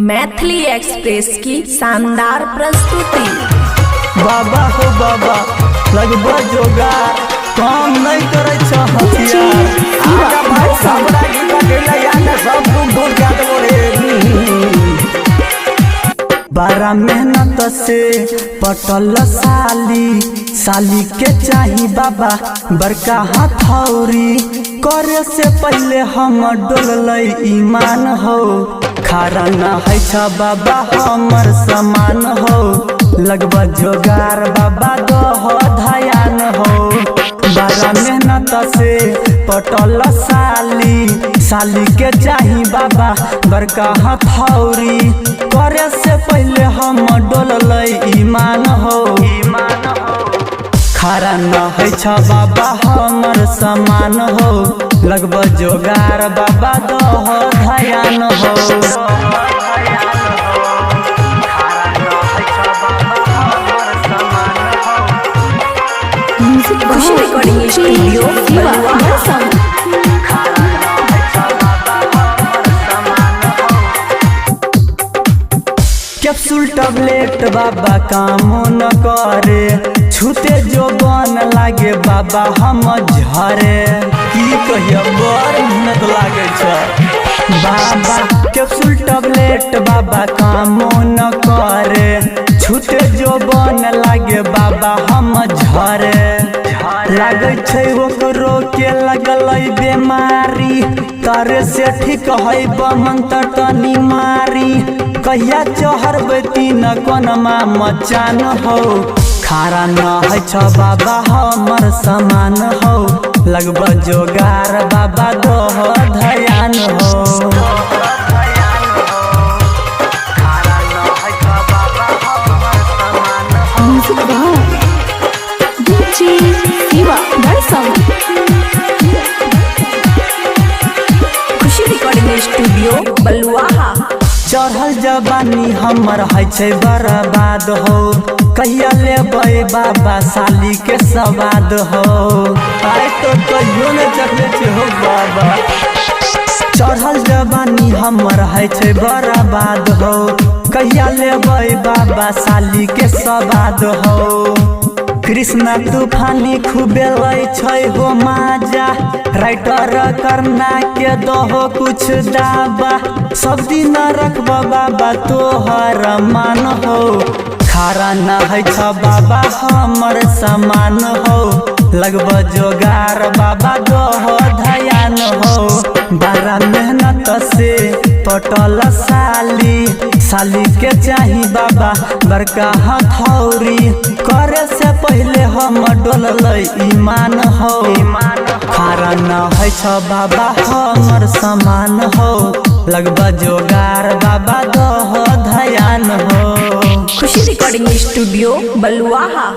Maithili express की शानदार प्रस्तुति। बाबा हो बाबा लगबा जोगार काम नहीं करे छ हथियार आगा भाई सबरा गिला गेला याने सब दुख दूर क्या देबो रे। बारा मेहनत से पटल साली के चाही बाबा बड़का हथौरी करे से पहले हम डोललै ईमान हो खारा न है छ बाबा हमर समान हो लगबा जोगार बाबा दह धयान हो। बारा मेहनत से पटल साली के चाही बाबा बड़का हथौरी करे से पहले हम डोललै ईमान हो खारा न है छ बाबा हमर समान हो लगबा जोगार बाबा दह धयान हो। खुशी रिकॉर्डिंग स्टूडियो कैप्सूल टैबलेट बाबा काम न करे छूते जो बन लागे बाबा हम झरे की कहिया बड़ मेहनत लागे छ बाबा कैप्सूल टैबलेट बाबा काम न करे छूते जो बन लागे बाबा हम झरे लागे छै ओकरो के लगलै बीमारी तारे से ठीक है बमंतर तनी मारी कहिया चढ़बै तीन कोनमा मचान हो खारा न है छ बाबा हमर समान हो लगबा जोगार बाबा दह धयान हो। खुशी रिकॉर्डिंग स्टूडियो बलुआहा। चढ़ल जवानी हमर है छै बर्बाद हो कहिया लेबै बाबा साली के सवाद हो आइ तो कहियो न चखले छी हो बाबा। चढ़ल जवानी हमर है छै बर्बाद हो कहिया लेबै बाबा साली के सवाद हो। कृष्णा तूफानी खूबे लै छै हो माजा राइटर करना के दहो कुछ दाबा सब दिन रखबा बाबा तोहर मान हो खारा न है छ बाबा हमर समान हो लगबा जोगार बाबा दह धयान हो। बारा मेहनत से पटल साली के चाही बाबा बड़का हथौरी करे से पहले हम डोललै ईमान हो खारा न है छ बाबा हमर समान हो लगबा जोगार बाबा दह धयान हो। खुशी रिकॉर्डिंग स्टूडियो बलुआहा।